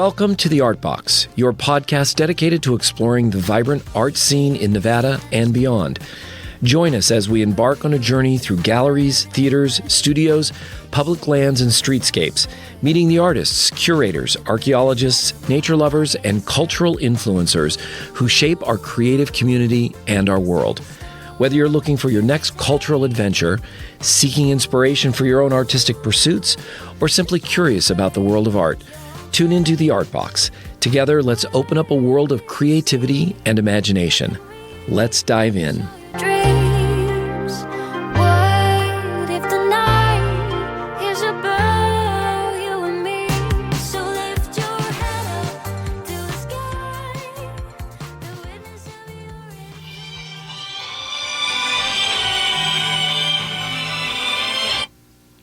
Welcome to The Art Box, your podcast dedicated to exploring the vibrant art scene in Nevada and beyond. Join us as we embark on a journey through galleries, theaters, studios, public lands, and streetscapes, meeting the artists, curators, archaeologists, nature lovers, and cultural influencers who shape our creative community and our world. Whether you're looking for your next cultural adventure, seeking inspiration for your own artistic pursuits, or simply curious about the world of art, tune into The Art Box. Together, let's open up a world of creativity and imagination. Let's dive in. Dreams, what if the night is about you and me? So lift your head up to the sky, the witness of your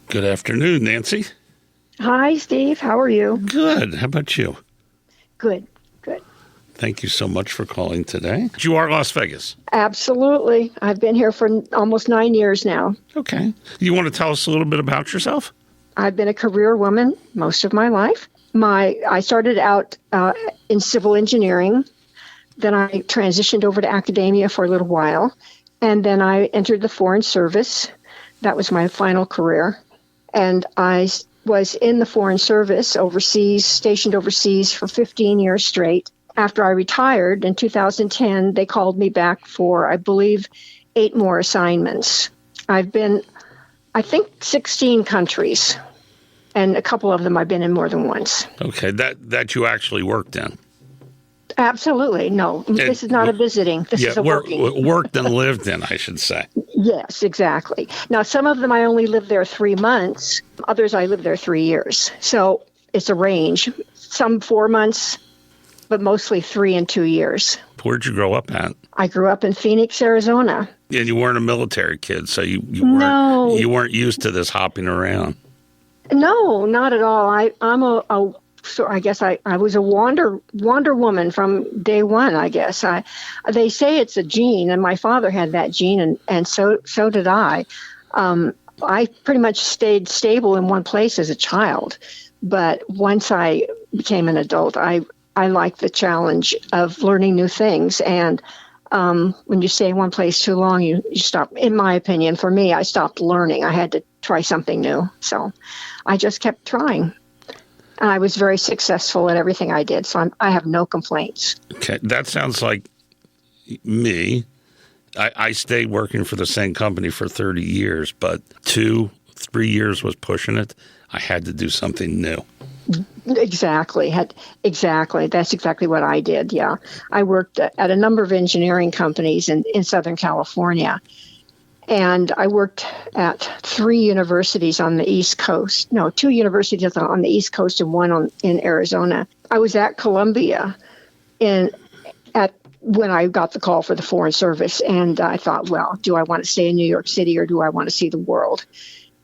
Good afternoon, Nancy. Hi, Steve. How are you? Good. How about you? Good. Thank you so much for calling today. You are Las Vegas. Absolutely. I've been here for almost 9 years now. Okay. You want to tell us a little bit about yourself? I've been a career woman most of my life. I started out in civil engineering. Then I transitioned over to academia for a little while. And then I entered the Foreign Service. That was my final career. And I was in the Foreign Service overseas, stationed overseas for 15 years straight. After I retired in 2010, they called me back for, I believe, 8 more assignments. I've been, I think, 16 countries, and a couple of them I've been in more than once. Okay, that you actually worked in. Absolutely. No, this is not a visiting. This is a working. Worked and lived in, I should say. Yes, exactly. Now, some of them I only lived there 3 months. Others I lived there 3 years. So it's a range. Some 4 months, but mostly 3 and 2 years. Where'd you grow up at? I grew up in Phoenix, Arizona. And you weren't a military kid, so you weren't used to this hopping around. No, not at all. I guess I was a Wonder Woman from day one, I guess. They say it's a gene, and my father had that gene, and so did I. I pretty much stayed stable in one place as a child, but once I became an adult, I liked the challenge of learning new things. And when you stay in one place too long, you stop. In my opinion, for me, I stopped learning. I had to try something new, so I just kept trying. And I was very successful at everything I did, so I have no complaints. Okay, that sounds like me. I stayed working for the same company for 30 years, but 2-3 years was pushing it. I had to do something new. Exactly. That's exactly what I did, yeah. I worked at a number of engineering companies in Southern California. And I worked at 3 universities on the East Coast. No, 2 universities on the East Coast and one in Arizona. I was at Columbia when I got the call for the Foreign Service. And I thought, well, do I want to stay in New York City or do I want to see the world?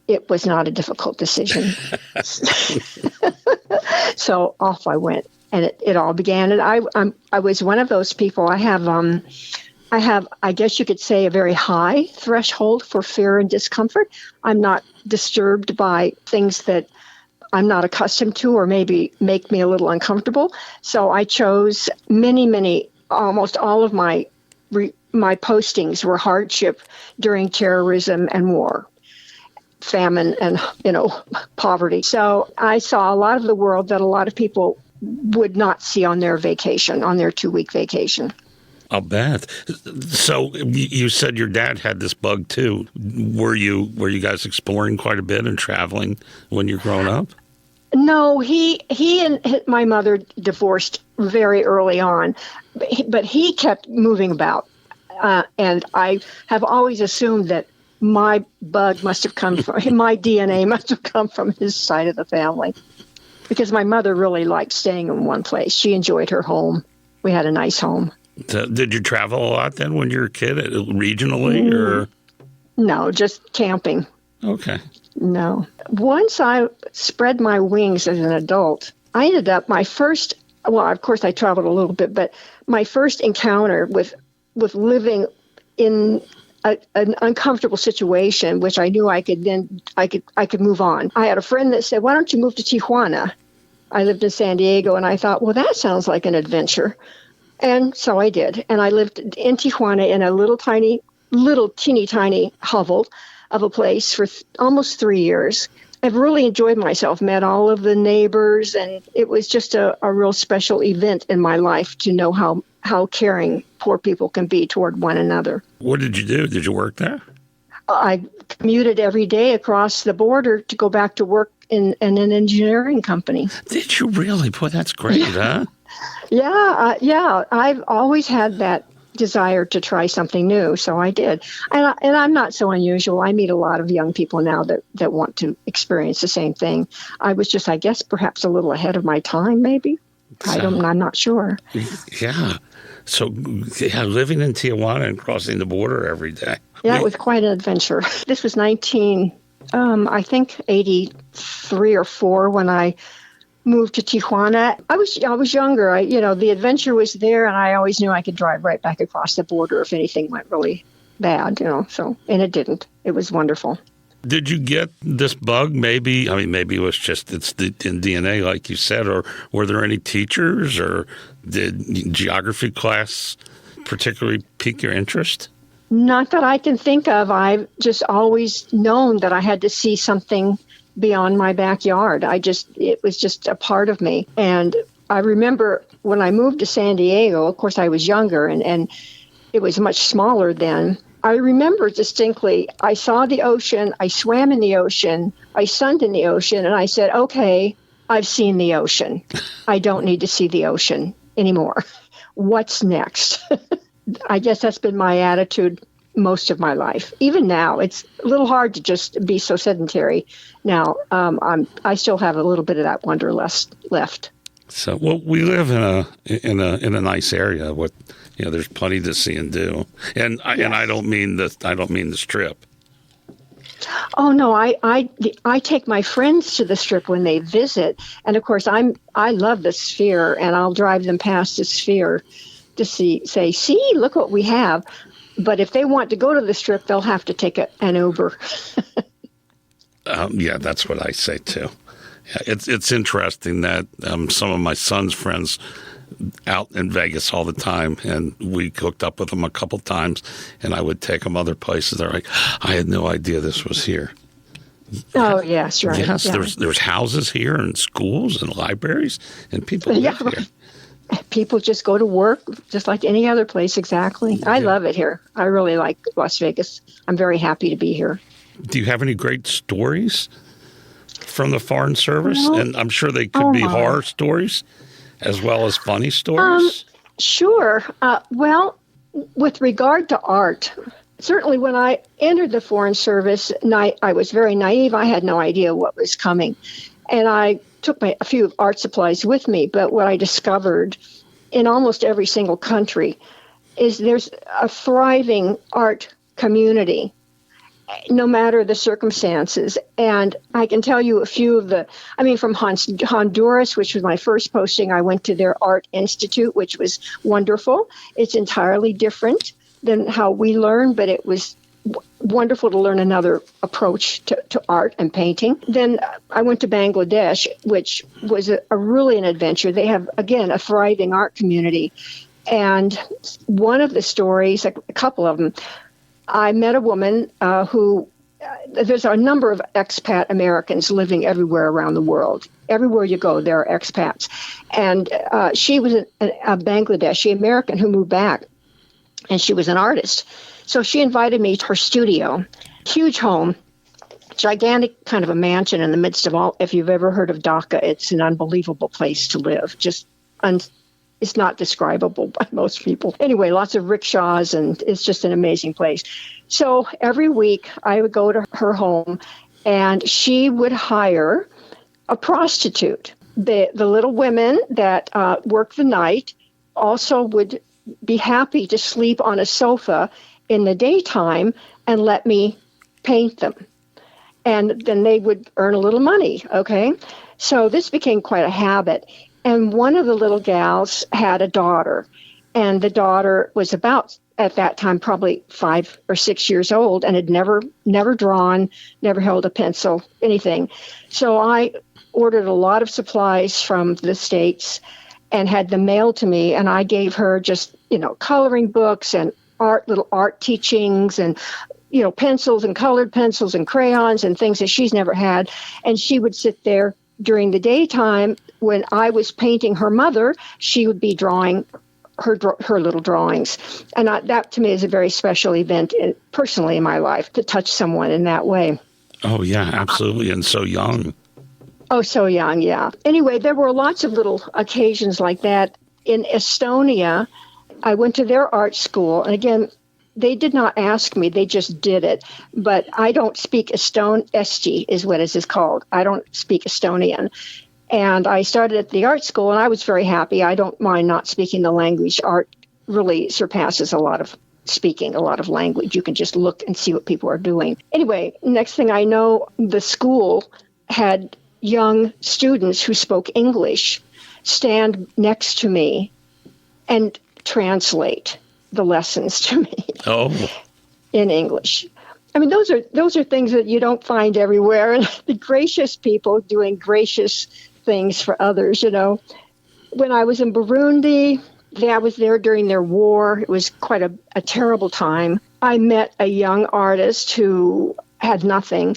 It was not a difficult decision. So off I went. And it all began. And I was one of those people. I have, I guess you could say, a very high threshold for fear and discomfort. I'm not disturbed by things that I'm not accustomed to or maybe make me a little uncomfortable. So I chose almost all of my postings were hardship during terrorism and war, famine and, poverty. So I saw a lot of the world that a lot of people would not see on their vacation, on their 2-week vacation. I'll bet. So you said your dad had this bug too. Were you guys exploring quite a bit and traveling when you're growing up? No, he and my mother divorced very early on, but he kept moving about. And I have always assumed that my bug must have come from, my DNA must have come from his side of the family. Because my mother really liked staying in one place. She enjoyed her home. We had a nice home. Did you travel a lot then when you were a kid, regionally or? No, just camping. Okay. No. Once I spread my wings as an adult, I ended up of course I traveled a little bit, but my first encounter with living in an uncomfortable situation, which I knew I could move on. I had a friend that said, "Why don't you move to Tijuana?" I lived in San Diego, and I thought, well, that sounds like an adventure. And so I did. And I lived in Tijuana in a little teeny tiny hovel of a place for almost 3 years. I've really enjoyed myself, met all of the neighbors, and it was just a real special event in my life to know how caring poor people can be toward one another. What did you do? Did you work there? I commuted every day across the border to go back to work in an engineering company. Did you really? Boy, that's great, huh? Yeah. I've always had that desire to try something new, so I did. And I'm not so unusual. I meet a lot of young people now that want to experience the same thing. I was just, I guess, perhaps a little ahead of my time, maybe. I'm not sure. Yeah. So, living in Tijuana and crossing the border every day. Yeah, it was quite an adventure. This was 83 or 4 when I moved to Tijuana. I was younger. The adventure was there, and I always knew I could drive right back across the border if anything went really bad, So, and it didn't. It was wonderful. Did you get this bug? Maybe it was just in DNA, like you said, or were there any teachers, or did geography class particularly pique your interest? Not that I can think of. I've just always known that I had to see something beyond my backyard. It was just a part of me. And I remember when I moved to San Diego, of course I was younger and it was much smaller then. I remember distinctly, I saw the ocean, I swam in the ocean, I sunned in the ocean, and I said, okay, I've seen the ocean. I don't need to see the ocean anymore. What's next? I guess that's been my attitude most of my life. Even now, it's a little hard to just be so sedentary. Now, I still have a little bit of that wanderlust left. So, well, we live in a nice area. There's plenty to see and do. And I don't mean the Strip. Oh no, I take my friends to the Strip when they visit, and of course I love the Sphere, and I'll drive them past the Sphere to see, look what we have. But if they want to go to the Strip, they'll have to take an Uber. Yeah, that's what I say too. Yeah, it's interesting that some of my son's friends out in Vegas all the time, and we hooked up with them a couple times, and I would take them other places. They're like, I had no idea this was here. Oh, yes, right. Yes, yeah. there's houses here and schools and libraries, and people live here. People just go to work just like any other place, exactly. I love it here. I really like Las Vegas. I'm very happy to be here. Do you have any great stories from the Foreign Service? Well, and I'm sure they could be horror stories as well as funny stories. Sure. Well, with regard to art, certainly when I entered the Foreign Service, I was very naive. I had no idea what was coming. And I took a few art supplies with me. But what I discovered in almost every single country is there's a thriving art community, no matter the circumstances. And I can tell you a few of from Honduras, which was my first posting, I went to their art institute, which was wonderful. It's entirely different than how we learn, but it was wonderful to learn another approach to art and painting. Then I went to Bangladesh, which was really an adventure. They have, again, a thriving art community. And one of the stories, a couple of them, I met a woman who, there's a number of expat Americans living everywhere around the world. Everywhere you go, there are expats. And she was a Bangladeshi American who moved back, and she was an artist. So she invited me to her studio, huge home, gigantic kind of a mansion in the midst of all. If you've ever heard of Dhaka, it's an unbelievable place to live. It's not describable by most people. Anyway, lots of rickshaws, and it's just an amazing place. So every week I would go to her home, and she would hire a prostitute. The little women that worked the night also would be happy to sleep on a sofa in the daytime and let me paint them. And then they would earn a little money, okay? So this became quite a habit. And one of the little gals had a daughter, and the daughter was about, at that time, probably 5 or 6 years old, and had never drawn, never held a pencil, anything. So I ordered a lot of supplies from the States and had them mailed to me. And I gave her just, coloring books and little art teachings and, pencils and colored pencils and crayons and things that she's never had. And she would sit there during the daytime when I was painting her mother. She would be drawing her little drawings. And that to me is a very special event personally in my life, to touch someone in that way. Oh, yeah, absolutely. And so young. Oh, so young, yeah. Anyway, there were lots of little occasions like that. In Estonia, I went to their art school. And again, they did not ask me, they just did it. But I don't speak Eesti is what it is called. I don't speak Estonian. And I started at the art school, and I was very happy. I don't mind not speaking the language. Art really surpasses a lot of speaking, a lot of language. You can just look and see what people are doing. Anyway, next thing I know, the school had young students who spoke English stand next to me and translate the lessons to me in English. I mean, those are things that you don't find everywhere. And the gracious people doing gracious things for others, When I was in Burundi, I was there during their war. It was quite a terrible time. I met a young artist who had nothing.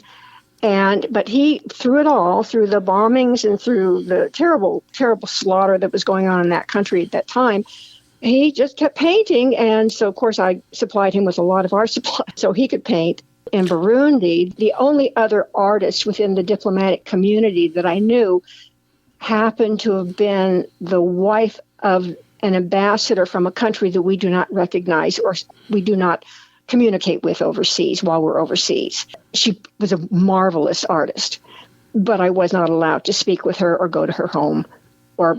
But he, through it all, through the bombings and through the terrible, terrible slaughter that was going on in that country at that time, he just kept painting. And so, of course, I supplied him with a lot of art supplies so he could paint. In Burundi, the only other artist within the diplomatic community that I knew happened to have been the wife of an ambassador from a country that we do not recognize or we do not communicate with overseas while we're overseas. She was a marvelous artist, but I was not allowed to speak with her or go to her home or,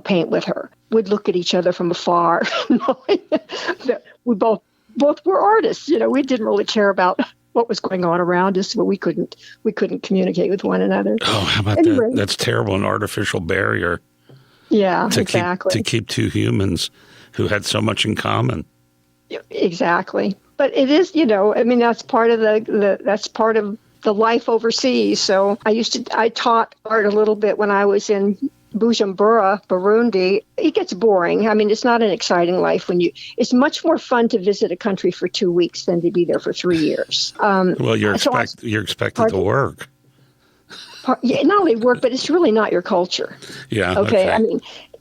paint with her. We'd look at each other from afar, knowing that we both were artists. We didn't really care about what was going on around us, but we couldn't communicate with one another. Oh, how about that? That's terrible, an artificial barrier. Yeah, exactly. To keep two humans who had so much in common. Exactly. But it is, that's part of that's part of the life overseas. So I taught art a little bit when I was in Bujumbura, Burundi. It gets boring. I mean, it's not an exciting life it's much more fun to visit a country for 2 weeks than to be there for 3 years. Well, you're expected to work. Not only work, but it's really not your culture. Yeah. Okay. I mean,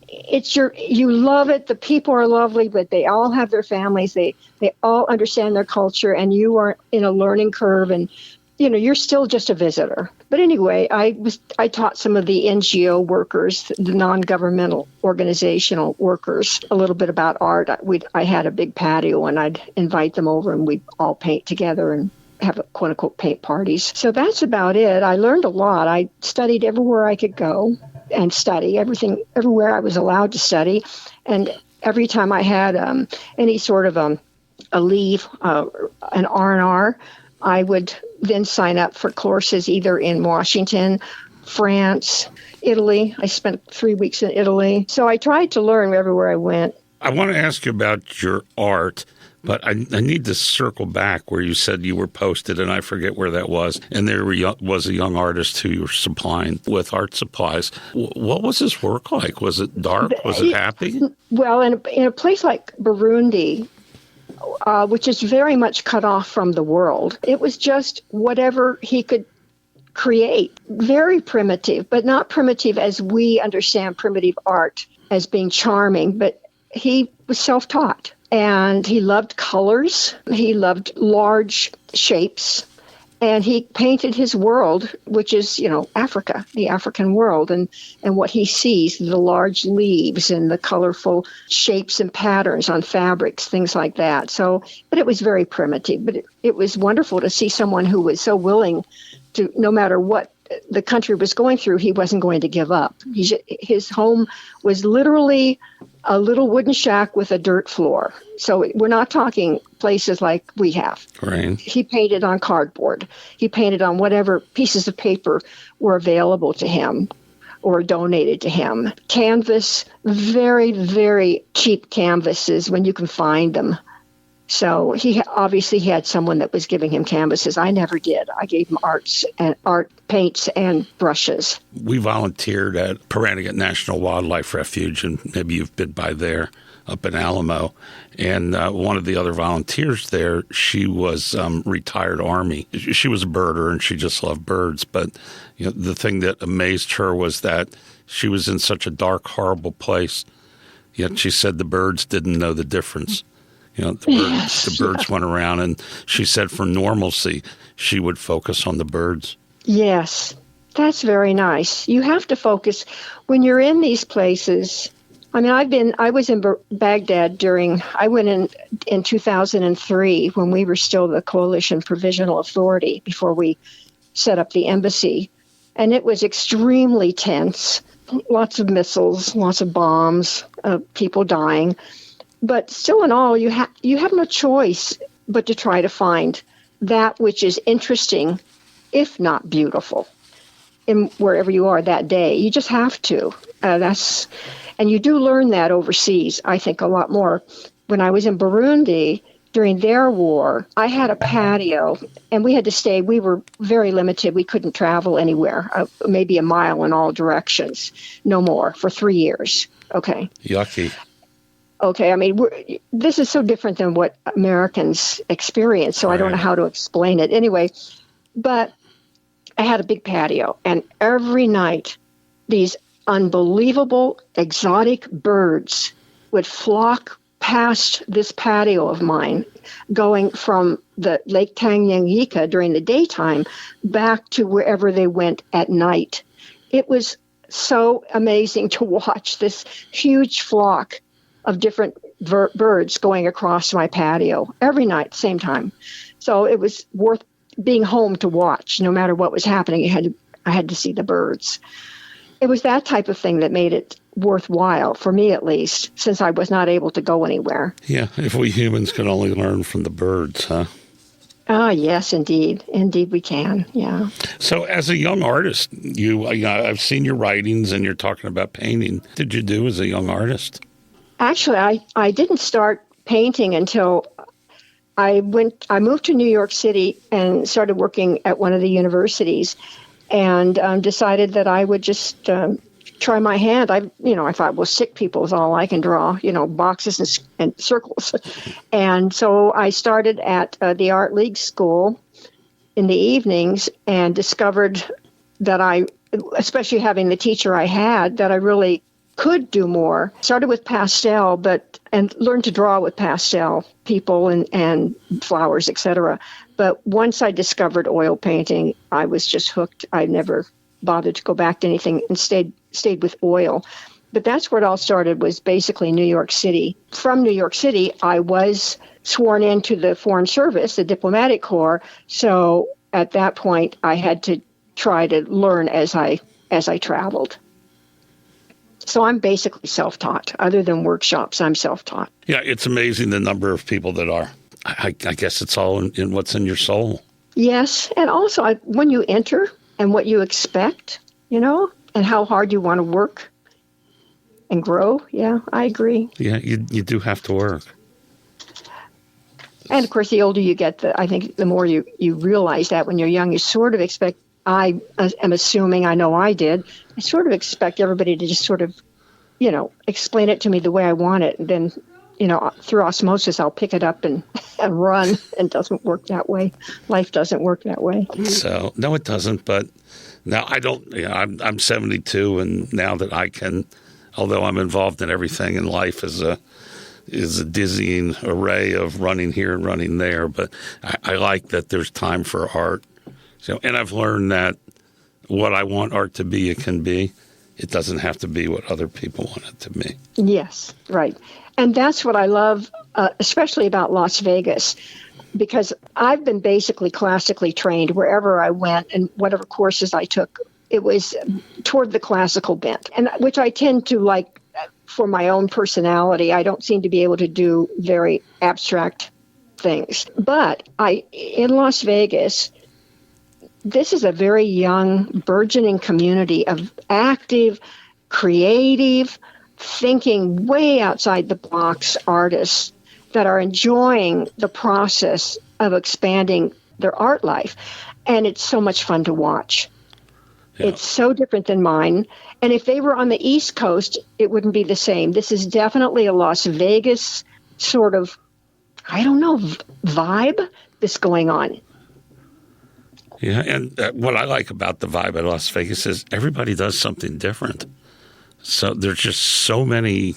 you love it. The people are lovely, but they all have their families. They all understand their culture, and you are in a learning curve, and you're still just a visitor. But anyway, I taught some of the NGO workers, the non-governmental organizational workers, a little bit about art. I had a big patio, and I'd invite them over, and we'd all paint together and have quote unquote paint parties. So that's about it. I learned a lot. I studied everywhere I could go and study everywhere I was allowed to study. And every time I had any sort of a leave, an R&R, I would then sign up for courses either in Washington, France, Italy. I spent 3 weeks in Italy. So I tried to learn everywhere I went. I want to ask you about your art, but I need to circle back where you said you were posted, and I forget where that was. And there was a young artist who you were supplying with art supplies. What was his work like? Was it dark? Was it happy? Well, in a place like Burundi, which is very much cut off from the world, it was just whatever he could create. Very primitive, but not primitive as we understand primitive art as being charming, but he was self-taught. And he loved colors. He loved large shapes. And he painted his world, which is, Africa, the African world, and what he sees, the large leaves and the colorful shapes and patterns on fabrics, things like that. So, but it was very primitive. But it was wonderful to see someone who was so willing to, no matter what the country was going through, he wasn't going to give up. His home was literally a little wooden shack with a dirt floor. So we're not talking places like we have. Right. He painted on cardboard. He painted on whatever pieces of paper were available to him or donated to him. Canvas, very, very cheap canvases when you can find them. So he obviously had someone that was giving him canvases. I never did. I gave him art paints and brushes. We volunteered at Pahranagat National Wildlife Refuge, and maybe you've been by there up in Alamo. And one of the other volunteers there, she was retired Army. She was a birder, and she just loved birds. But the thing that amazed her was that she was in such a dark, horrible place, yet she said the birds didn't know the difference. The birds went around, and she said for normalcy, she would focus on the birds. Yes, that's very nice. You have to focus when you're in these places. I mean, I was in Baghdad I went in 2003 when we were still the Coalition Provisional Authority before we set up the embassy. And it was extremely tense. Lots of missiles, lots of bombs, people dying. But still in all, you have no choice but to try to find that which is interesting, if not beautiful, in wherever you are that day. You just have to. And you do learn that overseas, I think, a lot more. When I was in Burundi during their war, I had a patio, and we had to stay. We were very limited. We couldn't travel anywhere, maybe a mile in all directions, no more, for 3 years. Okay. Yucky. Okay, I mean, this is so different than what Americans experience, so I don't know how to explain it. Anyway, but I had a big patio, and every night these unbelievable exotic birds would flock past this patio of mine, going from the Lake Tanganyika during the daytime back to wherever they went at night. It was so amazing to watch this huge flock of different birds going across my patio every night, same time. So it was worth being home to watch. No matter what was happening, I had to see the birds. It was that type of thing that made it worthwhile, for me at least, since I was not able to go anywhere. Yeah, if we humans could only learn from the birds, huh? Ah, yes, indeed. Indeed we can, yeah. So as a young artist, I've seen your writings and you're talking about painting. What did you do as a young artist? Actually, I didn't start painting until I moved to New York City and started working at one of the universities, and decided that I would just try my hand. I thought, well, sick people is all I can draw, boxes and circles. And so I started at the Art League School in the evenings and discovered that especially having the teacher I had, that I really could do more. Started with pastel, and learned to draw with pastel, people and flowers, etc. But once I discovered oil painting, I was just hooked. I never bothered to go back to anything and stayed with oil. But that's where it all started, was basically New York City. From New York City, I was sworn into the Foreign Service, the Diplomatic Corps. So at that point, I had to try to learn as I traveled. So I'm basically self-taught. Other than workshops, I'm self-taught. Yeah, it's amazing the number of people that are. I guess it's all in what's in your soul. Yes, and also when you enter and what you expect, and how hard you want to work and grow. Yeah, I agree. Yeah, you do have to work. And of course, the older you get, I think the more you realize that when you're young, you sort of expect. I am assuming, I know I did, I sort of expect everybody to just sort of, explain it to me the way I want it. And then, through osmosis, I'll pick it up and run. It doesn't work that way. Life doesn't work that way. So, no, it doesn't. But now I don't, I'm 72, and now that I can, although I'm involved in everything in life is a dizzying array of running here and running there. But I like that there's time for art. So, and I've learned that what I want art to be, it can be. It doesn't have to be what other people want it to be. Yes, right. And that's what I love, especially about Las Vegas, because I've been basically classically trained wherever I went and whatever courses I took. It was toward the classical bent, and which I tend to like for my own personality. I don't seem to be able to do very abstract things. But in Las Vegas, this is a very young, burgeoning community of active, creative, thinking way outside the box artists that are enjoying the process of expanding their art life. And it's so much fun to watch. Yeah. It's so different than mine. And if they were on the East Coast, it wouldn't be the same. This is definitely a Las Vegas sort of, I don't know, vibe that's going on. Yeah, and what I like about the vibe at Las Vegas is everybody does something different. So there's just so many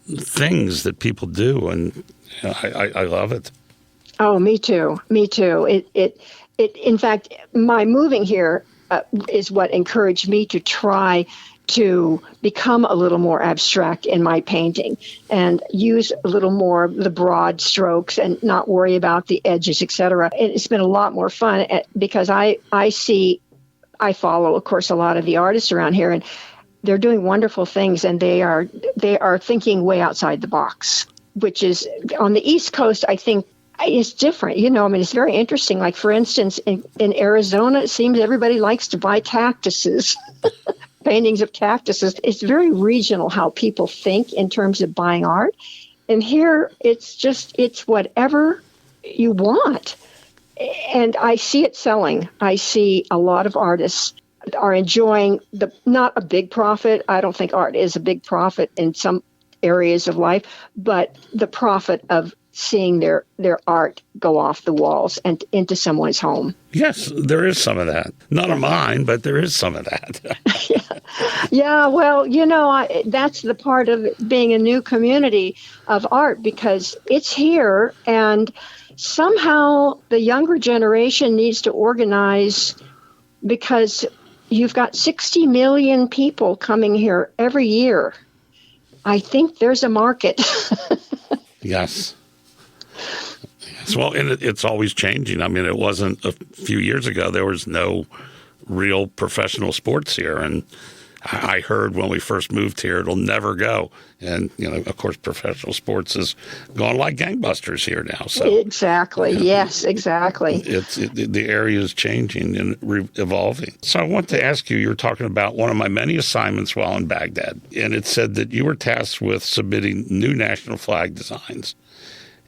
things that people do, and you know, I love it. Oh, me too. Me too. It in fact, my moving here is what encouraged me to try to become a little more abstract in my painting and use a little more of the broad strokes and not worry about the edges, etc. It's been a lot more fun because I follow, of course, a lot of the artists around here, and they're doing wonderful things, and they are thinking way outside the box, which is on the East Coast, I think. It's different, you know. I mean, it's very interesting. Like, for instance, in Arizona, it seems everybody likes to buy cactuses, paintings of cactuses. It's very regional how people think in terms of buying art. And here, it's whatever you want. And I see it selling. I see a lot of artists are enjoying not a big profit. I don't think art is a big profit in some areas of life, but the profit of seeing their art go off the walls and into someone's home. Yes, there is some of that. None of mine, but there is some of that. Yeah, well, you know, that's the part of it being a new community of art, because it's here, and somehow the younger generation needs to organize, because you've got 60 million people coming here every year. I think there's a market. Yes. Well, and it's always changing. I mean, it wasn't a few years ago, there was no real professional sports here. And I heard when we first moved here, it'll never go. And, you know, of course, professional sports is gone like gangbusters here now. So exactly. You know, yes, exactly. The area is changing and evolving. So I want to ask you, were talking about one of my many assignments while in Baghdad. And it said that you were tasked with submitting new national flag designs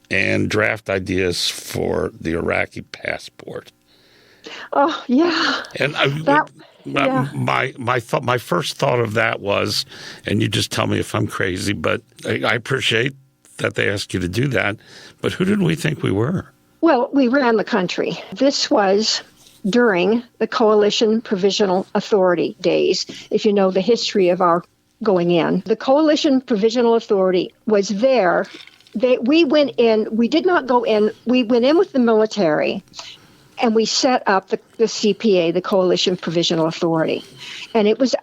and draft ideas for the Iraqi passport. Oh, yeah. And my first thought of that was, and you just tell me if I'm crazy, but I appreciate that they asked you to do that, but who did we think we were? Well, we ran the country. This was during the Coalition Provisional Authority days, if you know the history of our going in. The Coalition Provisional Authority was there. We went in, we did not go in, we went in with the military, and we set up the CPA, the Coalition Provisional Authority. And it was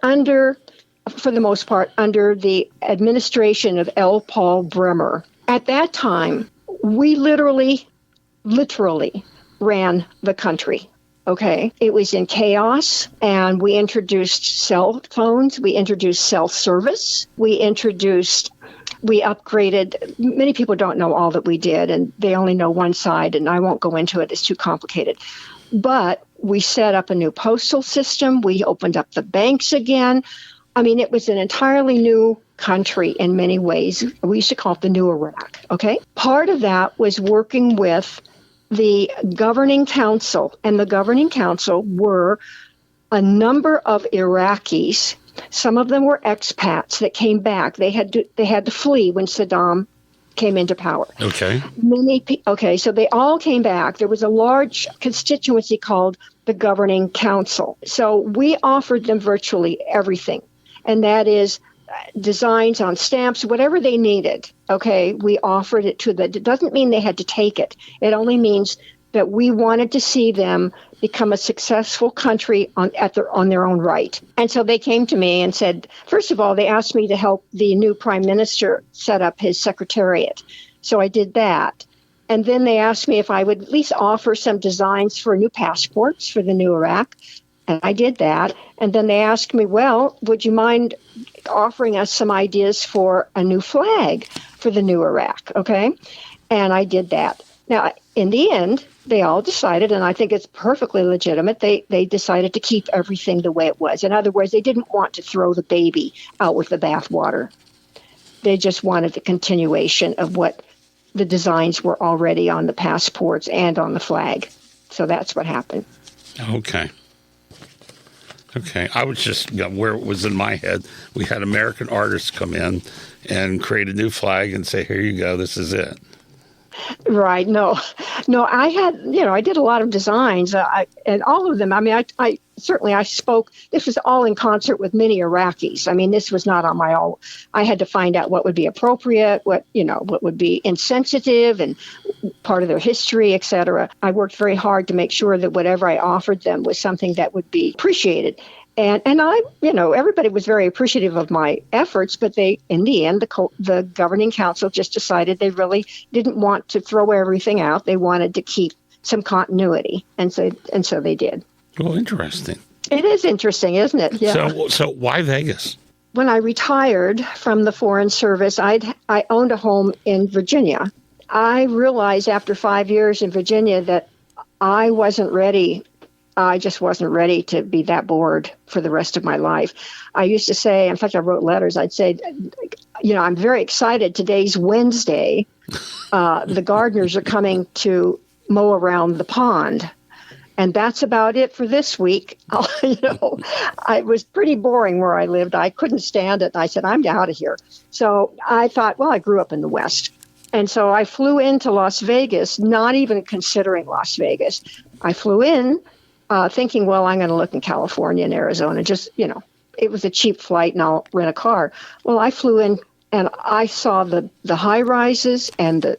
for the most part, under the administration of L. Paul Bremer. At that time, we literally ran the country. Okay. It was in chaos, and we introduced cell phones. We introduced cell service. We upgraded. Many people don't know all that we did, and they only know one side, and I won't go into it. It's too complicated. But we set up a new postal system. We opened up the banks again. I mean, it was an entirely new country in many ways. We used to call it the New Iraq. Okay. Part of that was working with the governing council, and the governing council were a number of Iraqis. Some of them were expats that came back. They had to flee when Saddam came into power. Okay. So they all came back. There was a large constituency called the governing council. So we offered them virtually everything, and that is designs on stamps, whatever they needed. Okay, we offered it to them. It doesn't mean they had to take it. It only means that we wanted to see them become a successful country on their own right. And so they came to me and said, first of all, they asked me to help the new prime minister set up his secretariat. So I did that. And then they asked me if I would at least offer some designs for new passports for the new Iraq. And I did that. And then they asked me, well, would you mind offering us some ideas for a new flag for the new Iraq? Okay. And I did that. Now, in the end, they all decided, and I think it's perfectly legitimate, they decided to keep everything the way it was. In other words, they didn't want to throw the baby out with the bathwater. They just wanted the continuation of what the designs were already on the passports and on the flag. So that's what happened. Okay. Okay. I was just, where it was in my head, we had American artists come in and create a new flag and say, here you go, this is it. Right. No, I had, I did a lot of designs and all of them. I mean, I certainly spoke, this was all in concert with many Iraqis. I mean, this was not on my own. I had to find out what would be appropriate, what would be insensitive and part of their history, et cetera. I worked very hard to make sure that whatever I offered them was something that would be appreciated. And I, everybody was very appreciative of my efforts, but in the end, the governing council just decided they really didn't want to throw everything out. They wanted to keep some continuity, and so they did. Well, interesting. It is interesting, isn't it? Yeah. So why Vegas? When I retired from the Foreign Service, I owned a home in Virginia. I realized after 5 years in Virginia that I wasn't ready. I just wasn't ready to be that bored for the rest of my life. I used to say, in fact, I wrote letters. I'd say, I'm very excited. Today's Wednesday. The gardeners are coming to mow around the pond. And that's about it for this week. It was pretty boring where I lived. I couldn't stand it. I said, I'm out of here. So I thought, well, I grew up in the West. And so I flew into Las Vegas, not even considering Las Vegas. I flew in thinking, well, I'm going to look in California and Arizona. Just, it was a cheap flight and I'll rent a car. Well, I flew in and I saw the high rises and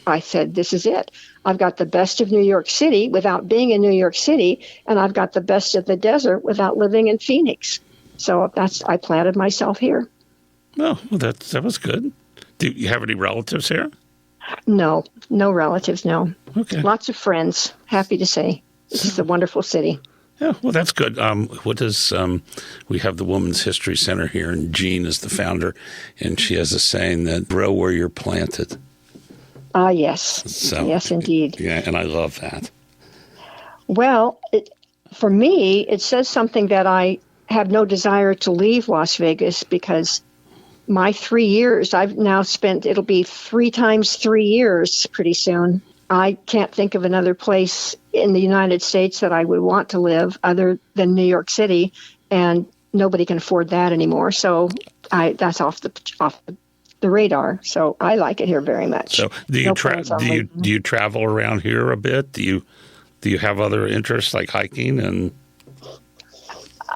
I said, this is it. I've got the best of New York City without being in New York City, and I've got the best of the desert without living in Phoenix. So I planted myself here. Oh, well, that was good. Do you have any relatives here? No relatives, no. Okay. Lots of friends, happy to say. This is a wonderful city. Yeah, well, that's good. We have the Women's History Center here, and Jean is the founder, and she has a saying that grow where you're planted. Yes. So, yes, indeed. Yeah, and I love that. Well, for me, it says something that I have no desire to leave Las Vegas because my 3 years, I've now spent, it'll be 3 times 3 years pretty soon. I can't think of another place in the United States that I would want to live other than New York City, and nobody can afford that anymore. So that's off the radar. So I like it here very much. So do you travel around here a bit? Do you have other interests like hiking and?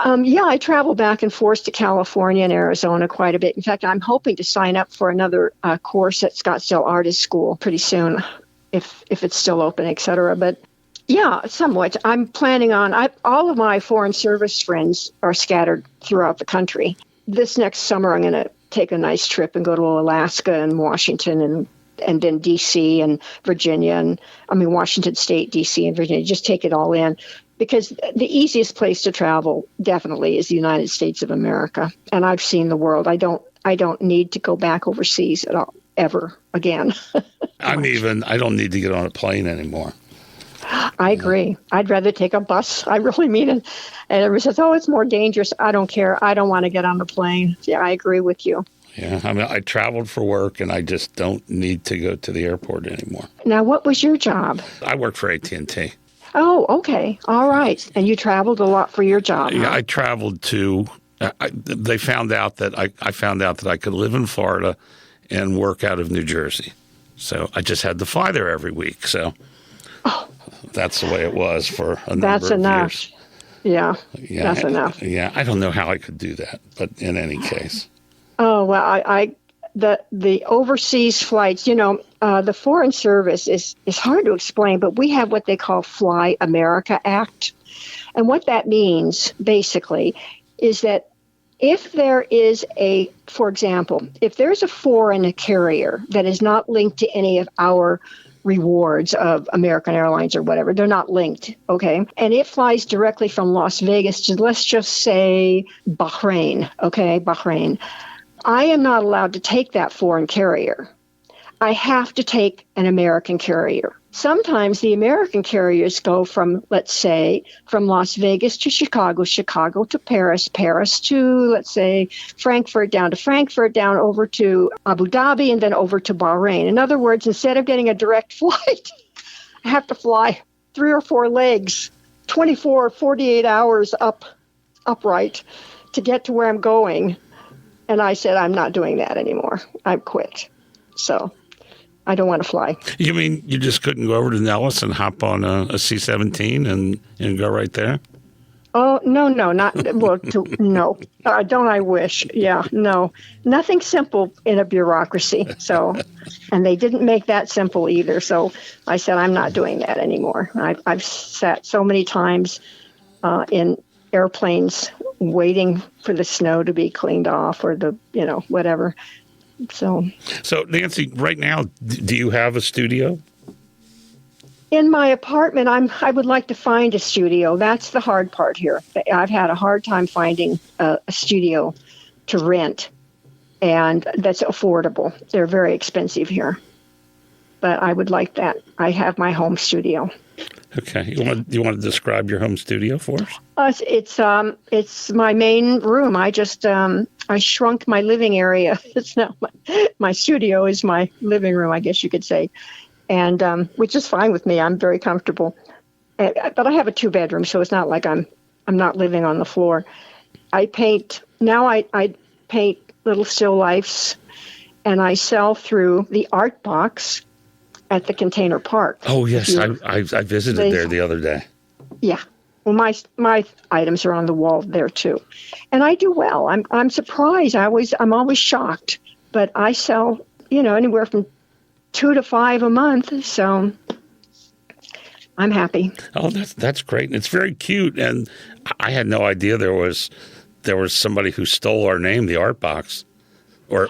Yeah, I travel back and forth to California and Arizona quite a bit. In fact, I'm hoping to sign up for another course at Scottsdale Artist School pretty soon, if it's still open, et cetera. But yeah, somewhat. I'm planning on, all of my Foreign Service friends are scattered throughout the country. This next summer, I'm going to take a nice trip and go to Alaska and Washington and then D.C. and Virginia, and Washington State, D.C. and Virginia, just take it all in. Because the easiest place to travel definitely is the United States of America. And I've seen the world. I don't need to go back overseas at all, ever again. I don't need to get on a plane anymore. I agree. I'd rather take a bus. I really mean it. And everybody says, oh, it's more dangerous. I don't care. I don't want to get on the plane. Yeah, I agree with you. Yeah, I traveled for work, and I just don't need to go to the airport anymore. Now, what was your job? I worked for AT&T. Oh, okay. All right. And you traveled a lot for your job. Yeah, huh? I traveled to they found out that I found out that I could live in Florida and work out of New Jersey. So I just had to fly there every week. So that's the way it was for a number That's of enough. years. Yeah, Yeah, that's enough. Yeah, I don't know how I could do that, but in any case. Oh, well, the overseas flights, the Foreign Service is hard to explain, but we have what they call Fly America Act. And what that means, basically, is that if there is for example, if there's a foreign carrier that is not linked to any of our rewards of American Airlines or whatever, they're not linked, okay? And it flies directly from Las Vegas to, let's just say, Bahrain, okay? Bahrain. I am not allowed to take that foreign carrier. I have to take an American carrier. sometimes the American carriers go from, let's say, from Las Vegas to Chicago, Chicago to Paris, Paris to, let's say, Frankfurt, down to Frankfurt, down over to Abu Dhabi, and then over to Bahrain. In other words, instead of getting a direct flight, I have to fly 3 or 4 legs, 24, 48 hours upright to get to where I'm going. And I said, I'm not doing that anymore. I've quit. So I don't want to fly. You mean you just couldn't go over to Nellis and hop on a C-17 and go right there? Oh, no, not, well, no. Don't I wish? Yeah, no. Nothing simple in a bureaucracy. So, and they didn't make that simple either. So I said, I'm not doing that anymore. I've sat so many times in airplanes waiting for the snow to be cleaned off or the, whatever. So Nancy, right now, do you have a studio? In my apartment, I would like to find a studio. That's the hard part here. I've had a hard time finding a studio to rent, and that's affordable. They're very expensive here, but I would like that. I have my home studio. Okay, you want to describe your home studio for us? It's my main room. I shrunk my living area. It's now my studio is my living room, I guess you could say. And which is fine with me. I'm very comfortable. But I have a 2-bedroom, so it's not like I'm not living on the floor. I paint now. I paint little still lifes, and I sell through the Art Box at the Container Park. Oh yes, I visited there the other day. Yeah. Well, my items are on the wall there too, and I do well. I'm surprised. I'm always shocked, but I sell anywhere from 2 to 5 a month, so I'm happy. Oh, that's great. And it's very cute. And I had no idea there was somebody who stole our name, the Art Box, or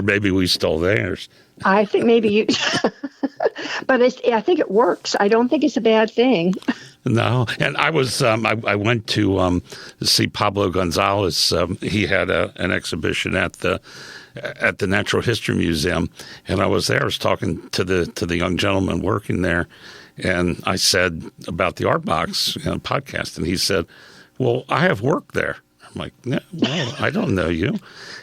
maybe we stole theirs. I think maybe you, but I think it works. I don't think it's a bad thing. No, and I was I went to see Pablo Gonzalez. He had an exhibition at the Natural History Museum, and I was there. I was talking to the young gentleman working there, and I said about the Art Box podcast, and he said, "Well, I have work there." I'm like, "No, well, I don't know you."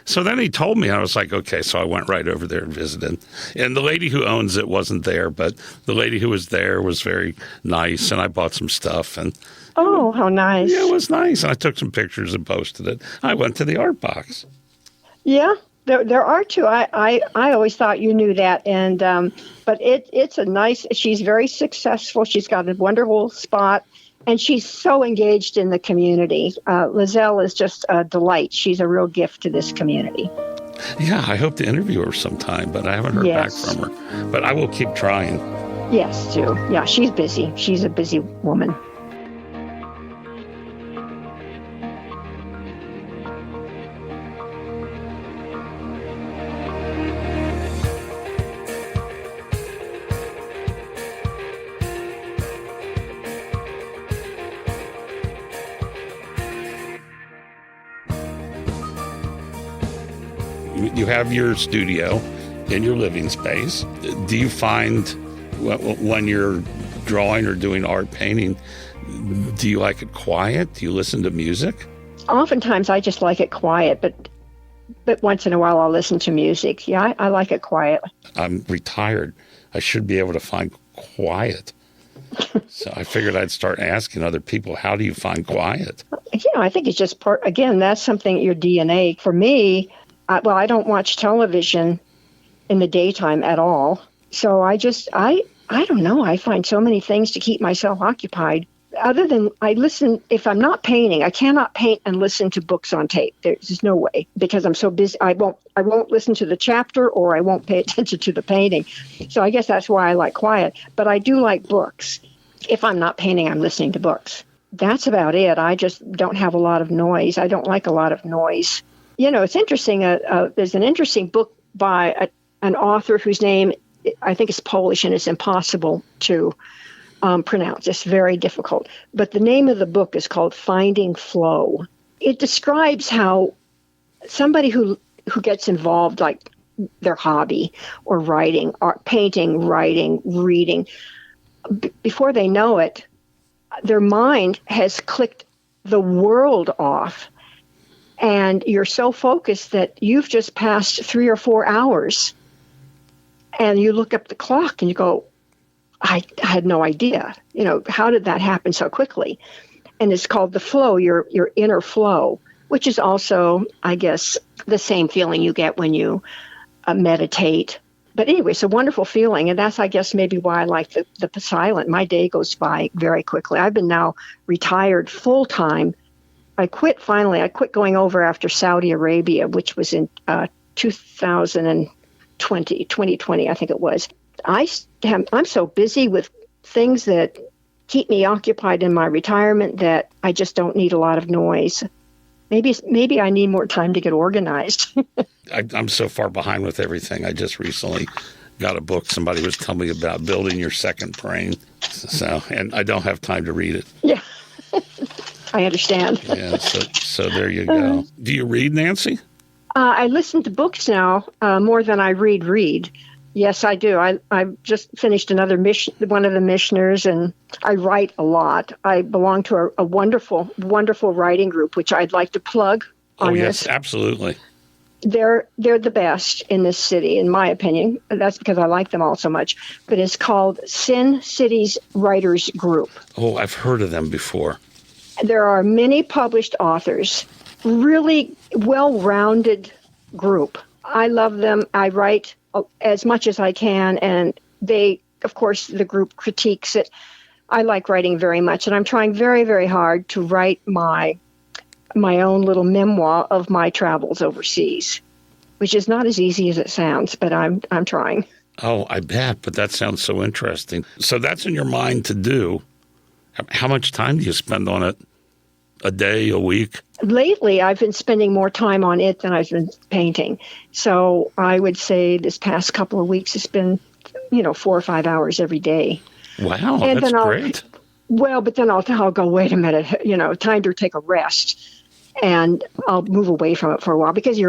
So then he told me, and I was like, okay. So I went right over there and visited. And the lady who owns it wasn't there, but the lady who was there was very nice, and I bought some stuff. And oh, how nice! Yeah, it was nice. And I took some pictures and posted it. I went to the Art Box. Yeah, there are two. I always thought you knew that, and but it's a nice. She's very successful. She's got a wonderful spot. And she's so engaged in the community. Lizelle is just a delight. She's a real gift to this community. Yeah, I hope to interview her sometime, but I haven't heard back from her. But I will keep trying. Yes, too. Yeah, she's busy. She's a busy woman. You have your studio in your living space. Do you find when you're drawing or doing art painting, do you like it quiet? Do you listen to music? Oftentimes I just like it quiet, but once in a while I'll listen to music. Yeah, I like it quiet. I'm retired. I should be able to find quiet. So I figured I'd start asking other people, how do you find quiet? I think it's just part, again, that's something, your DNA. For me, I don't watch television in the daytime at all. So I don't know. I find so many things to keep myself occupied. Other than I listen, if I'm not painting, I cannot paint and listen to books on tape. There's no way, because I'm so busy. I won't listen to the chapter, or I won't pay attention to the painting. So I guess that's why I like quiet. But I do like books. If I'm not painting, I'm listening to books. That's about it. I just don't have a lot of noise. I don't like a lot of noise. It's interesting. There's an interesting book by an author whose name I think is Polish, and it's impossible to pronounce. It's very difficult. But the name of the book is called Finding Flow. It describes how somebody who gets involved, like their hobby, or writing, art, painting, writing, reading. Before they know it, their mind has clicked the world off, and you're so focused that you've just passed 3 or 4 hours, and you look up the clock and you go, I had no idea. How did that happen so quickly? And it's called the flow, your inner flow, which is also, I guess, the same feeling you get when you meditate. But anyway, it's a wonderful feeling, and that's, I guess, maybe why I like the silent. My day goes by very quickly. I've been now retired full-time. I quit going over after Saudi Arabia, which was in 2020, I think it was. I'm so busy with things that keep me occupied in my retirement that I just don't need a lot of noise. Maybe I need more time to get organized. I'm so far behind with everything. I just recently got a book somebody was telling me about, Building Your Second Brain. And I don't have time to read it. Yeah, I understand. Yeah, so there you go. Do you read, Nancy? I listen to books now more than I read. Yes, I do. I just finished one of the Mishners, and I write a lot. I belong to a wonderful, wonderful writing group, which I'd like to plug on this. Oh, yes, absolutely. They're the best in this city, in my opinion. That's because I like them all so much. But it's called Sin City's Writers Group. Oh, I've heard of them before. There are many published authors, really well-rounded group. I love them. I write as much as I can, and they, of course, the group critiques it. I like writing very much, and I'm trying very, very hard to write my own little memoir of my travels overseas, which is not as easy as it sounds, but I'm trying. Oh, I bet, but that sounds so interesting. So that's in your mind to do. How much time do you spend on it? A day, a week? Lately, I've been spending more time on it than I've been painting. So I would say this past couple of weeks, it's been, 4 or 5 hours every day. Wow, and that's then great. But then I'll go, wait a minute, time to take a rest. And I'll move away from it for a while because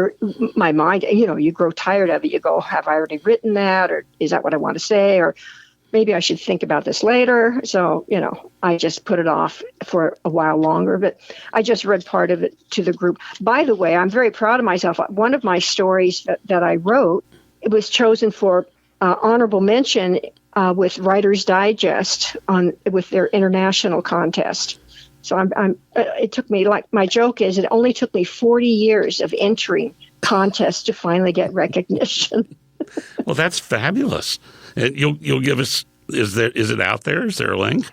my mind, you grow tired of it. You go, have I already written that? Or is that what I want to say? Or maybe I should think about this later. So, I just put it off for a while longer. But I just read part of it to the group. By the way, I'm very proud of myself. One of my stories that I wrote, it was chosen for honorable mention with Writer's Digest with their international contest. So it took me, my joke is, it only took me 40 years of entering contests to finally get recognition. Well, that's fabulous. And you'll give us, is it out there? Is there a link?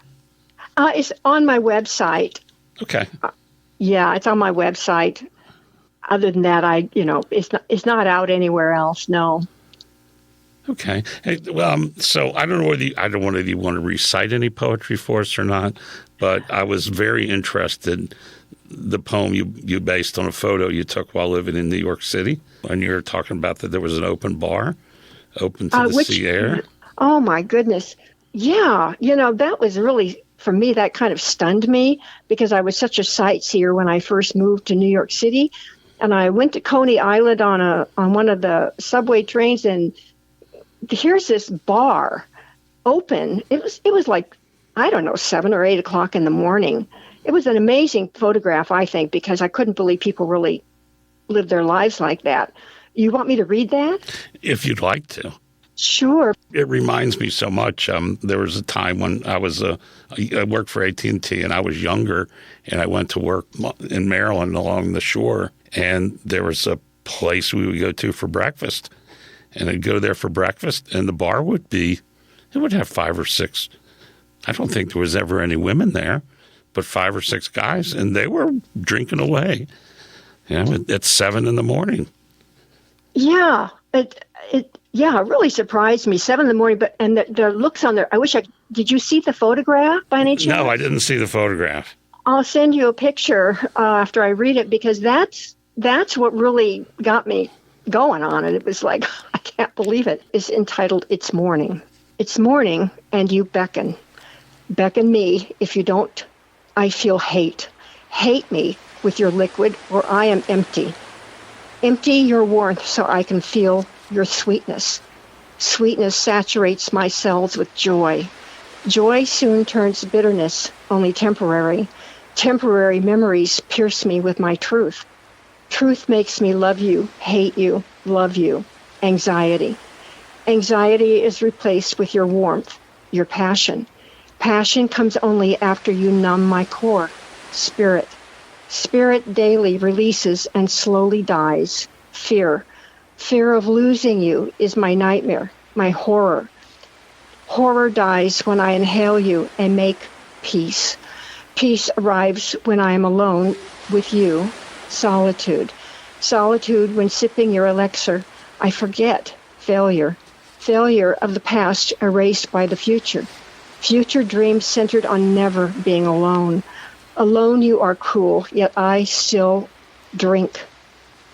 It's on my website. Okay. Yeah, it's on my website. Other than that, it's not out anywhere else. No. Okay. Hey, so I don't know whether you want to recite any poetry for us or not, but I was very interested. The poem you based on a photo you took while living in New York City, and you're talking about that there was an open bar, open to the sea air. Oh my goodness. Yeah. That was really, for me, that kind of stunned me because I was such a sightseer when I first moved to New York City. And I went to Coney Island on one of the subway trains, and here's this bar open. It was like, I don't know, 7 or 8 o'clock in the morning. It was an amazing photograph, I think, because I couldn't believe people really live their lives like that. You want me to read that? If you'd like to. Sure. It reminds me so much. There was a time when I worked for AT&T, and I was younger, and I went to work in Maryland along the shore, and there was a place we would go to for breakfast. And I'd go there for breakfast, and the bar would have 5 or 6. I don't think there was ever any women there, but 5 or 6 guys, and they were drinking away. At 7 in the morning. Yeah, it really surprised me. 7 in the morning, and the looks on there. Did you see the photograph by any chance? No, I didn't see the photograph. I'll send you a picture after I read it because that's what really got me going on it. It was like, I can't believe it. It's entitled, It's Morning. It's morning, and you beckon. Beckon me. If you don't, I feel hate. Hate me with your liquid, or I am empty. Empty your warmth so I can feel your sweetness. Sweetness saturates my cells with joy. Joy soon turns to bitterness, only temporary. Temporary memories pierce me with my truth. Truth makes me love you, hate you, love you. Anxiety. Anxiety is replaced with your warmth, your passion. Passion comes only after you numb my core. Spirit. Spirit daily releases and slowly dies. Fear. Fear of losing you is my nightmare, my horror. Horror dies when I inhale you and make peace. Peace arrives when I am alone with you. Solitude. Solitude when sipping your elixir. I forget. Failure. Failure of the past erased by the future. Future dreams centered on never being alone. Alone you are cruel, yet I still drink.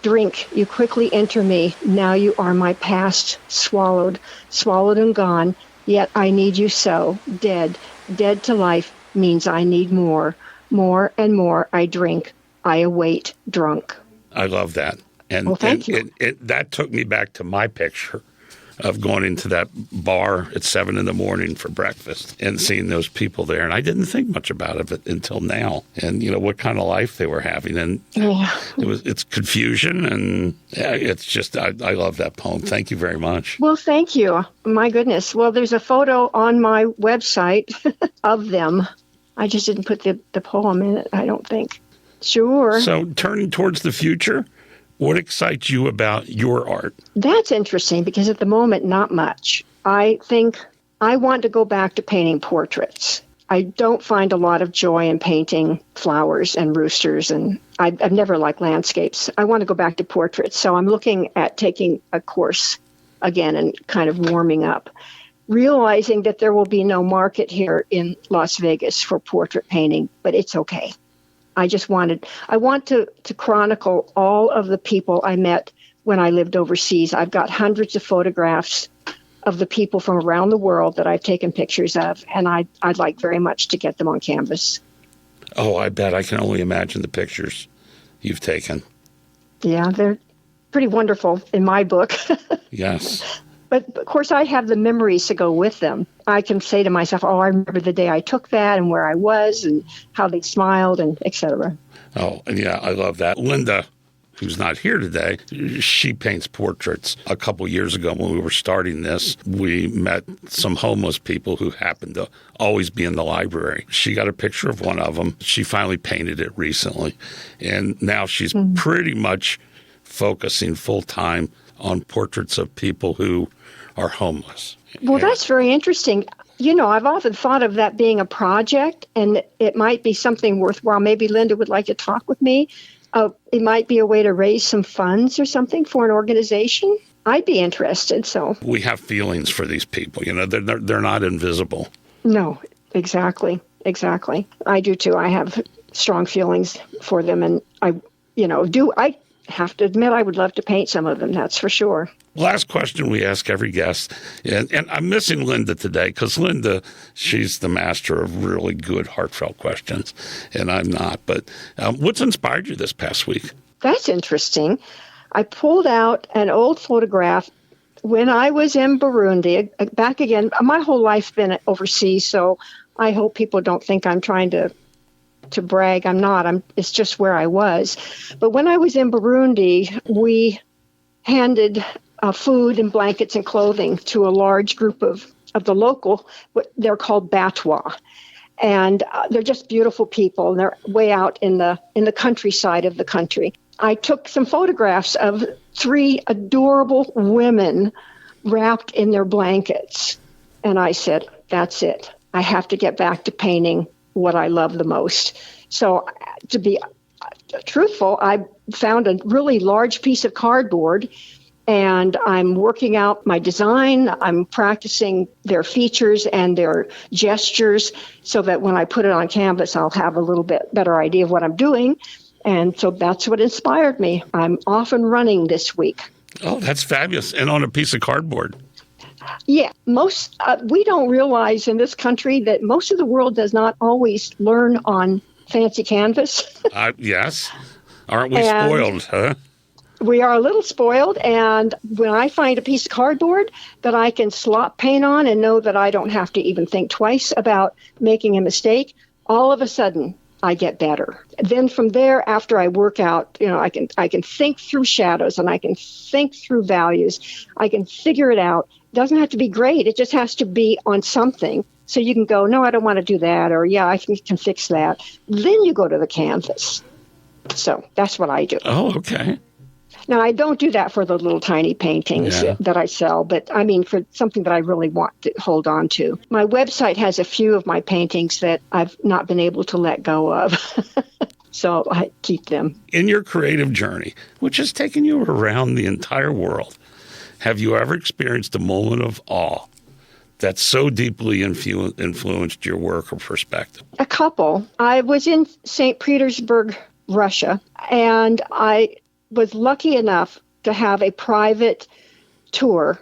Drink, you quickly enter me. Now you are my past, swallowed, swallowed and gone. Yet I need you so. Dead, dead to life means I need more. More and more I drink. I await drunk. I love that. And, well, thank you. That took me back to my picture of going into that bar at 7 a.m. for breakfast and seeing those people there. And I didn't think much about it until now. And, what kind of life they were having. And it's confusion. And it's just, I love that poem. Thank you very much. Well, thank you. My goodness. Well, there's a photo on my website of them. I just didn't put the poem in it, I don't think. Sure. So turning towards the future, what excites you about your art? That's interesting because at the moment, not much. I think I want to go back to painting portraits. I don't find a lot of joy in painting flowers and roosters, and I've never liked landscapes. I want to go back to portraits. So I'm looking at taking a course again and kind of warming up, realizing that there will be no market here in Las Vegas for portrait painting, but it's okay. I want to chronicle all of the people I met when I lived overseas. I've got hundreds of photographs of the people from around the world that I've taken pictures of, and I'd like very much to get them on canvas. Oh, I bet. I can only imagine the pictures you've taken. Yeah, they're pretty wonderful in my book. Yes. But, of course, I have the memories to go with them. I can say to myself, I remember the day I took that and where I was and how they smiled and et cetera. Oh, yeah, I love that. Linda, who's not here today, she paints portraits. A couple years ago when we were starting this, we met some homeless people who happened to always be in the library. She got a picture of one of them. She finally painted it recently. And now she's pretty much focusing full-time on portraits of people who are homeless. Well, that's very interesting. I've often thought of that being a project, and it might be something worthwhile. Maybe Linda would like to talk with me. It might be a way to raise some funds or something for an organization. I'd be interested. So we have feelings for these people. They're not invisible. No, exactly. I do too. I have strong feelings for them, and I have to admit I would love to paint some of them. That's for sure. Last question we ask every guest, and I'm missing Linda today because Linda, she's the master of really good, heartfelt questions, and I'm not. But what's inspired you this past week? That's interesting. I pulled out an old photograph when I was in Burundi, back again. My whole life's been overseas, so I hope people don't think I'm trying to brag. I'm not. It's just where I was. But when I was in Burundi, we handed food and blankets and clothing to a large group of the local. They're called Batwa, and they're just beautiful people. And they're way out in the countryside of the country. I took some photographs of 3 adorable women wrapped in their blankets, and I said, "That's it. I have to get back to painting what I love the most." So to be truthful, I found a really large piece of cardboard, and I'm working out my design. I'm practicing their features and their gestures so that when I put it on canvas, I'll have a little bit better idea of what I'm doing. And so that's what inspired me. I'm off and running this week. Oh, that's fabulous. And on a piece of cardboard. Yeah, we don't realize in this country that most of the world does not always learn on fancy canvas. Yes. Aren't we spoiled, huh? We are a little spoiled, and when I find a piece of cardboard that I can slop paint on and know that I don't have to even think twice about making a mistake, all of a sudden I get better. Then from there, after I work out, I can think through shadows and I can think through values. I can figure it out. It doesn't have to be great. It just has to be on something. So you can go, no, I don't want to do that, or yeah, I can fix that. Then you go to the canvas. So that's what I do. Oh, okay. Now, I don't do that for the little tiny paintings that I sell, but I mean for something that I really want to hold on to. My website has a few of my paintings that I've not been able to let go of, so I keep them. In your creative journey, which has taken you around the entire world, have you ever experienced a moment of awe that so deeply influenced your work or perspective? A couple. I was in St. Petersburg, Russia, and I was lucky enough to have a private tour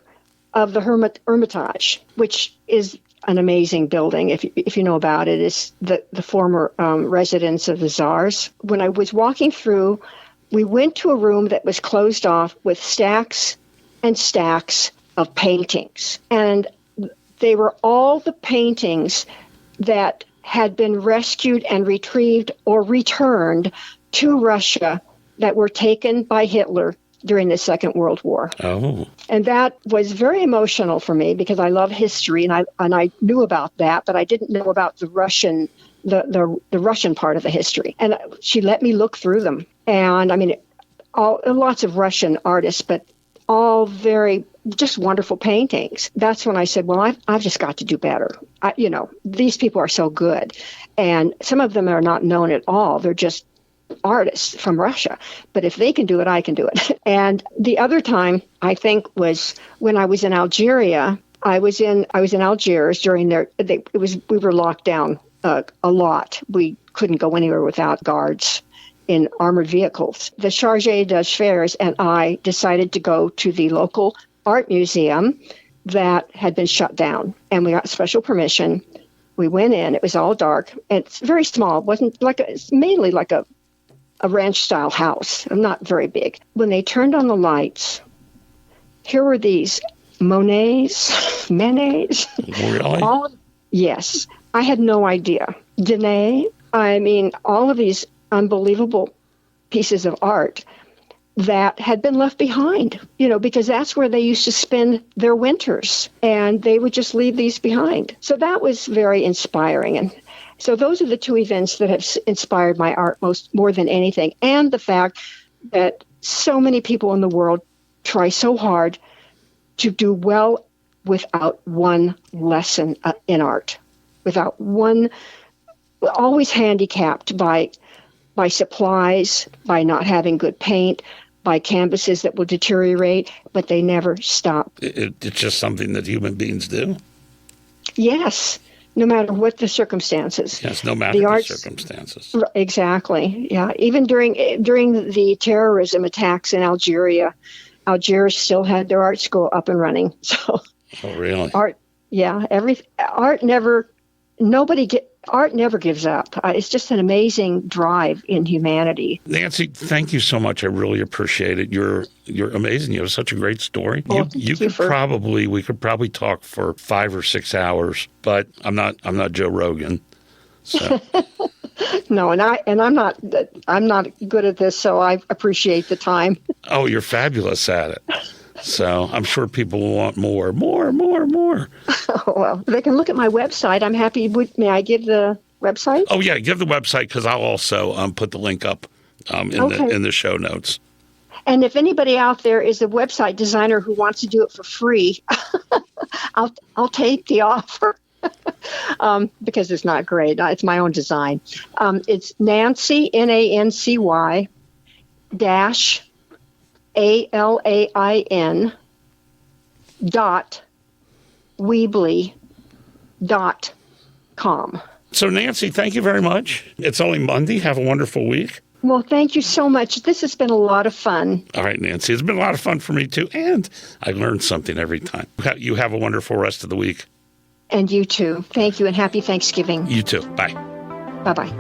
of the Hermitage, which is an amazing building. If you know about it, it's the former residence of the Tsars. When I was walking through, we went to a room that was closed off with stacks and stacks of paintings. And they were all the paintings that had been rescued and retrieved or returned to Russia that were taken by Hitler during the Second World War. Oh. And that was very emotional for me because I love history and I knew about that, but I didn't know about the Russian part of the history. And she let me look through them. And I mean, lots of Russian artists, but all very just wonderful paintings. That's when I said, well, I've just got to do better. These people are so good. And some of them are not known at all. They're just artists from Russia. But if they can do it, I can do it. And the other time, I think, was when I was in Algeria. I was in Algiers during we were locked down a lot. We couldn't go anywhere without guards in armored vehicles. The charge d'affaires and I decided to go to the local art museum that had been shut down, and we got special permission. We went in. It was all dark. It's very small. It wasn't it's mainly like a ranch-style house, not very big. When they turned on the lights, here were these Monets. Really? Yes. I had no idea. Dene. I mean, all of these unbelievable pieces of art that had been left behind, because that's where they used to spend their winters, and they would just leave these behind. So that was very inspiring. And so those are the two events that have inspired my art more than anything. And the fact that so many people in the world try so hard to do well without one lesson in art, without one, always handicapped by supplies, by not having good paint, by canvases that will deteriorate, but they never stop. It's just something that human beings do? Yes. No matter what the circumstances. Yes, no matter the circumstances. Exactly. Yeah. Even during the terrorism attacks in Algeria still had their art school up and running. So. Oh, really? Art never gives up. It's just an amazing drive in humanity. Nancy, thank you so much. I really appreciate it. You're amazing. You have such a great story. We could probably talk for 5 or 6 hours, but I'm not Joe Rogan. So. No, and I'm not good at this, so I appreciate the time. Oh, you're fabulous at it. So I'm sure people will want more. Oh, well, they can look at my website. I'm happy. May I give the website? Oh, yeah, give the website, because I'll also put the link up in the show notes. And if anybody out there is a website designer who wants to do it for free, I'll take the offer. Because it's not great. It's my own design. It's Nancy, Nancy dash ALAIN .weebly.com. So, Nancy, thank you very much. It's only Monday. Have a wonderful week. Well, thank you so much. This has been a lot of fun. All right, Nancy. It's been a lot of fun for me, too. And I learned something every time. You have a wonderful rest of the week. And you, too. Thank you, and happy Thanksgiving. You, too. Bye. Bye-bye.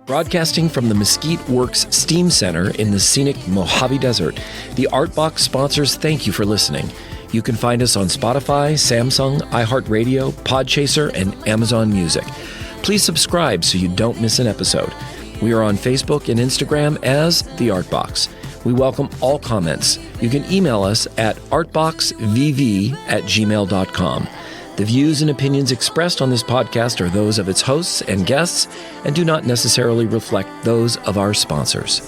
Broadcasting from the Mesquite Works Steam Center in the scenic Mojave Desert, the Artbox sponsors thank you for listening. You can find us on Spotify, Samsung, iHeartRadio, Podchaser, and Amazon Music. Please subscribe so you don't miss an episode. We are on Facebook and Instagram as The Artbox. We welcome all comments. You can email us at artboxvv@gmail.com. The views and opinions expressed on this podcast are those of its hosts and guests and do not necessarily reflect those of our sponsors.